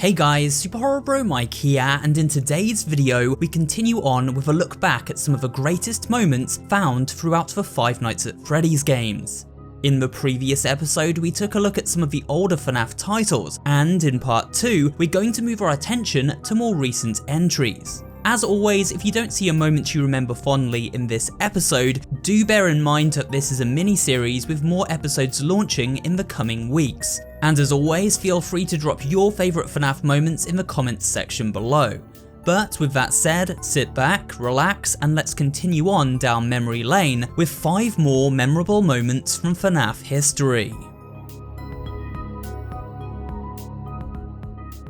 Hey guys, SuperHorrorBro Mike here, and in today's video we continue on with a look back at some of the greatest moments found throughout the Five Nights at Freddy's games. In the previous episode we took a look at some of the older FNAF titles, and in part 2 we're going to move our attention to more recent entries. As always, if you don't see a moment you remember fondly in this episode, do bear in mind that this is a mini-series with more episodes launching in the coming weeks. And as always, feel free to drop your favourite FNAF moments in the comments section below. But with that said, sit back, relax, and let's continue on down memory lane with 5 more memorable moments from FNAF history.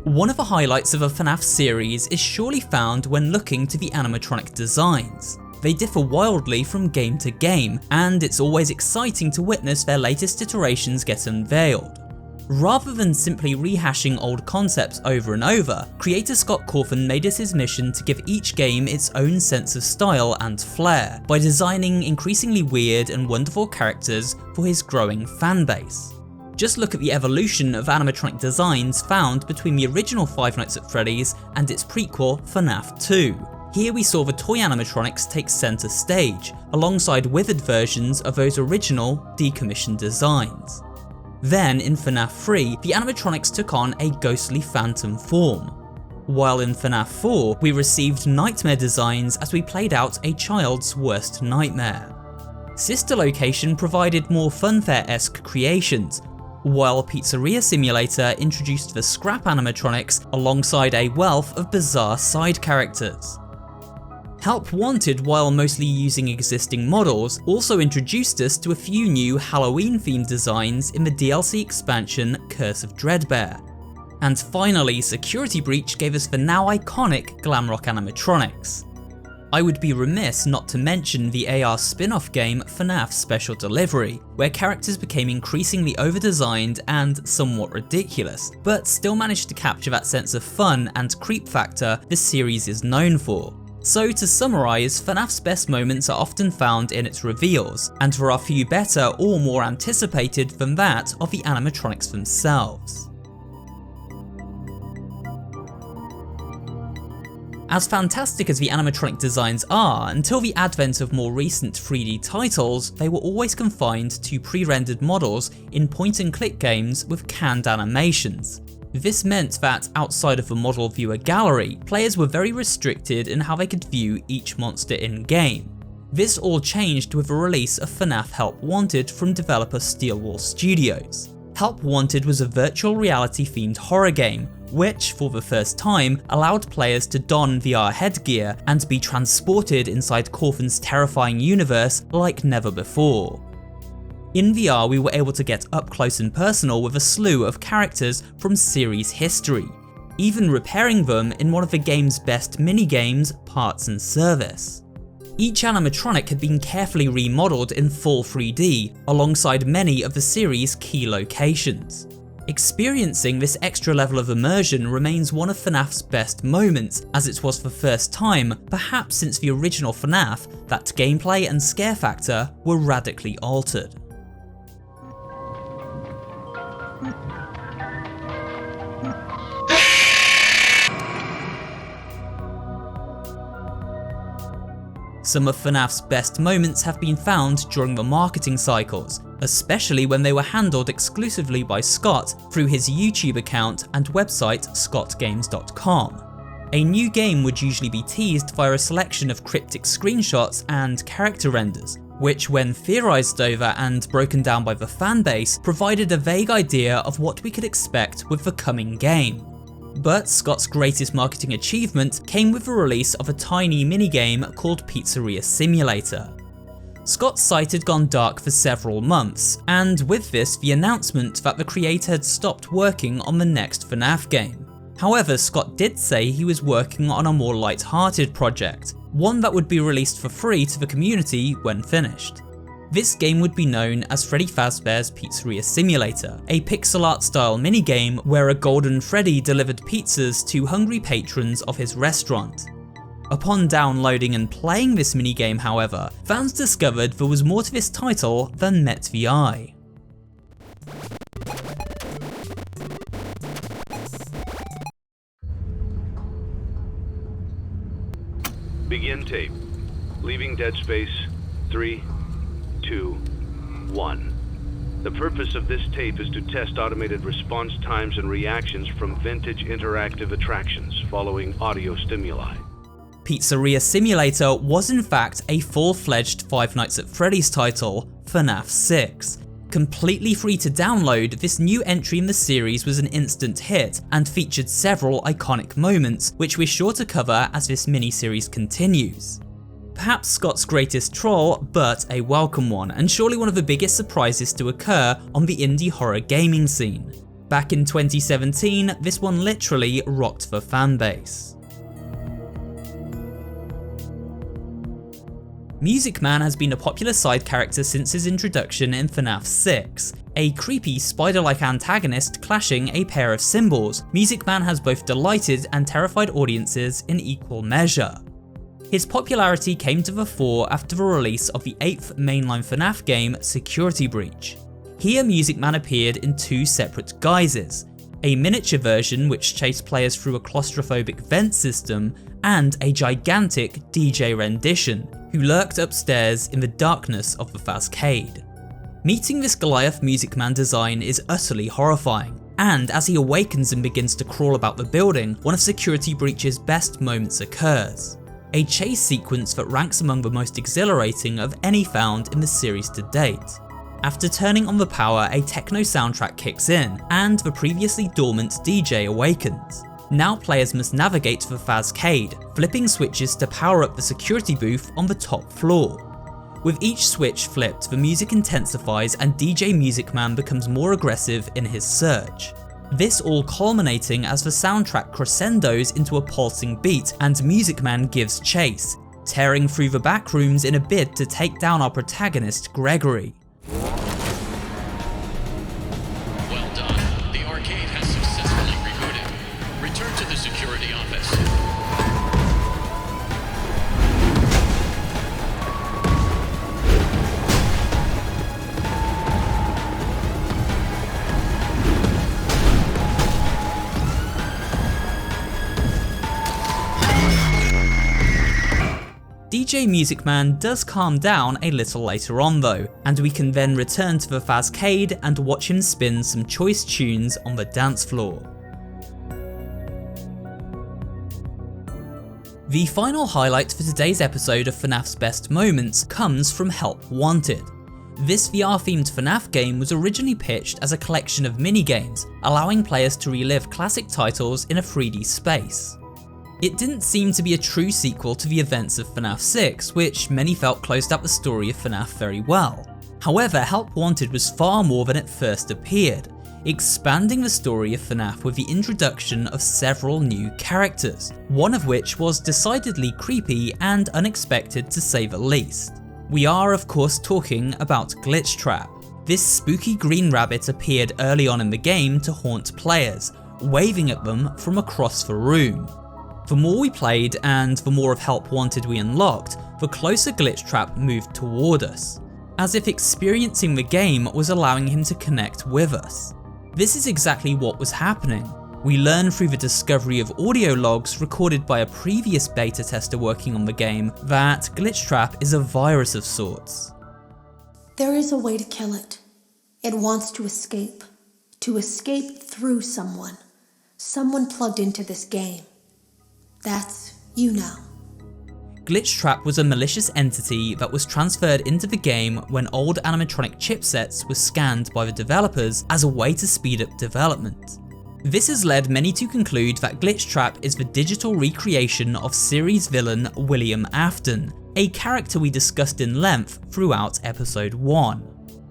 One of the highlights of a FNAF series is surely found when looking to the animatronic designs. They differ wildly from game to game, and it's always exciting to witness their latest iterations get unveiled. Rather than simply rehashing old concepts over and over, creator Scott Cawthon made it his mission to give each game its own sense of style and flair by designing increasingly weird and wonderful characters for his growing fanbase. Just look at the evolution of animatronic designs found between the original Five Nights at Freddy's and its prequel FNAF 2. Here we saw the toy animatronics take centre stage, alongside withered versions of those original, decommissioned designs. Then in FNAF 3, the animatronics took on a ghostly phantom form. While in FNAF 4, we received nightmare designs as we played out a child's worst nightmare. Sister Location provided more funfair-esque creations, while Pizzeria Simulator introduced the scrap animatronics alongside a wealth of bizarre side characters. Help Wanted, while mostly using existing models, also introduced us to a few new Halloween-themed designs in the DLC expansion Curse of Dreadbear. And finally, Security Breach gave us the now iconic Glamrock animatronics. I would be remiss not to mention the AR spin-off game FNAF Special Delivery, where characters became increasingly over-designed and somewhat ridiculous, but still managed to capture that sense of fun and creep factor the series is known for. So to summarise, FNAF's best moments are often found in its reveals, and there are few better or more anticipated than that of the animatronics themselves. As fantastic as the animatronic designs are, until the advent of more recent 3D titles, they were always confined to pre-rendered models in point-and-click games with canned animations. This meant that, outside of the model viewer gallery, players were very restricted in how they could view each monster in-game. This all changed with the release of FNAF Help Wanted from developer Steelwall Studios. Help Wanted was a virtual reality themed horror game, which, for the first time, allowed players to don VR headgear and be transported inside Cawthon's terrifying universe like never before. In VR we were able to get up close and personal with a slew of characters from series history, even repairing them in one of the game's best minigames, Parts and Service. Each animatronic had been carefully remodeled in full 3D, alongside many of the series' key locations. Experiencing this extra level of immersion remains one of FNAF's best moments, as it was the first time, perhaps since the original FNAF, that gameplay and scare factor were radically altered. Some of FNAF's best moments have been found during the marketing cycles, especially when they were handled exclusively by Scott through his YouTube account and website scottgames.com. A new game would usually be teased via a selection of cryptic screenshots and character renders, which, when theorized over and broken down by the fanbase, provided a vague idea of what we could expect with the coming game. But Scott's greatest marketing achievement came with the release of a tiny minigame called Pizzeria Simulator. Scott's site had gone dark for several months, and with this the announcement that the creator had stopped working on the next FNAF game. However, Scott did say he was working on a more light-hearted project, one that would be released for free to the community when finished. This game would be known as Freddy Fazbear's Pizzeria Simulator, a pixel art style minigame where a golden Freddy delivered pizzas to hungry patrons of his restaurant. Upon downloading and playing this minigame, however, fans discovered there was more to this title than met the eye. Begin tape. Leaving dead space. 3, 2, 1. The purpose of this tape is to test automated response times and reactions from vintage interactive attractions following audio stimuli. Pizzeria Simulator was in fact a full-fledged Five Nights at Freddy's title, FNAF 6. Completely free to download, this new entry in the series was an instant hit and featured several iconic moments, which we're sure to cover as this mini-series continues. Perhaps Scott's greatest troll, but a welcome one, and surely one of the biggest surprises to occur on the indie horror gaming scene. Back in 2017, this one literally rocked the fanbase. Music Man has been a popular side character since his introduction in FNAF 6. A creepy spider-like antagonist clashing a pair of cymbals, Music Man has both delighted and terrified audiences in equal measure. His popularity came to the fore after the release of the 8th mainline FNAF game, Security Breach. Here Music Man appeared in two separate guises, a miniature version which chased players through a claustrophobic vent system, and a gigantic DJ rendition, who lurked upstairs in the darkness of the Fazcade. Meeting this Goliath Music Man design is utterly horrifying, and as he awakens and begins to crawl about the building, one of Security Breach's best moments occurs. A chase sequence that ranks among the most exhilarating of any found in the series to date. After turning on the power, a techno soundtrack kicks in, and the previously dormant DJ awakens. Now players must navigate the Fazcade, flipping switches to power up the security booth on the top floor. With each switch flipped, the music intensifies and DJ Music Man becomes more aggressive in his surge. This all culminating as the soundtrack crescendos into a pulsing beat and Music Man gives chase, tearing through the back rooms in a bid to take down our protagonist Gregory. Well done. The arcade has successfully rebooted. Return to the security office. DJ Music Man does calm down a little later on though, and we can then return to the Fazcade and watch him spin some choice tunes on the dance floor. The final highlight for today's episode of FNAF's Best Moments comes from Help Wanted. This VR-themed FNAF game was originally pitched as a collection of mini-games, allowing players to relive classic titles in a 3D space. It didn't seem to be a true sequel to the events of FNAF 6, which many felt closed out the story of FNAF very well. However, Help Wanted was far more than it first appeared, expanding the story of FNAF with the introduction of several new characters, one of which was decidedly creepy and unexpected to say the least. We are of course talking about Glitchtrap. This spooky green rabbit appeared early on in the game to haunt players, waving at them from across the room. The more we played and the more of Help Wanted we unlocked, the closer Glitchtrap moved toward us, as if experiencing the game was allowing him to connect with us. This is exactly what was happening. We learn through the discovery of audio logs recorded by a previous beta tester working on the game that Glitchtrap is a virus of sorts. There is a way to kill it. It wants to escape through someone plugged into this game. That's you now. Glitchtrap was a malicious entity that was transferred into the game when old animatronic chipsets were scanned by the developers as a way to speed up development. This has led many to conclude that Glitchtrap is the digital recreation of series villain William Afton, a character we discussed in length throughout episode 1.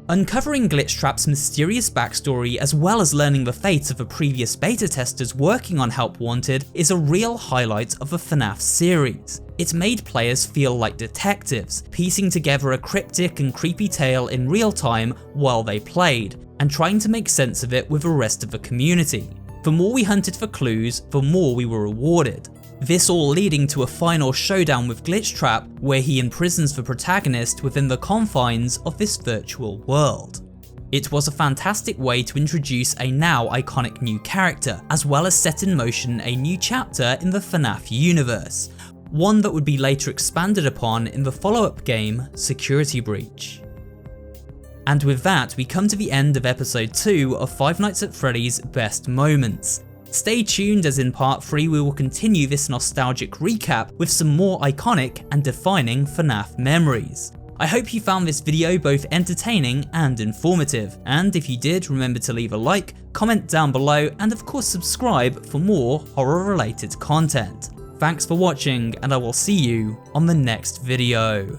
Uncovering Glitchtrap's mysterious backstory as well as learning the fate of the previous beta testers working on Help Wanted is a real highlight of the FNAF series. It made players feel like detectives, piecing together a cryptic and creepy tale in real time while they played, and trying to make sense of it with the rest of the community. The more we hunted for clues, the more we were rewarded. This all leading to a final showdown with Glitchtrap where he imprisons the protagonist within the confines of this virtual world. It was a fantastic way to introduce a now iconic new character, as well as set in motion a new chapter in the FNAF universe, one that would be later expanded upon in the follow-up game, Security Breach. And with that, we come to the end of episode 2 of Five Nights at Freddy's Best Moments. Stay tuned, as in part 3 we will continue this nostalgic recap with some more iconic and defining FNAF memories. I hope you found this video both entertaining and informative, and if you did, remember to leave a like, comment down below, and of course subscribe for more horror related content. Thanks for watching, and I will see you on the next video.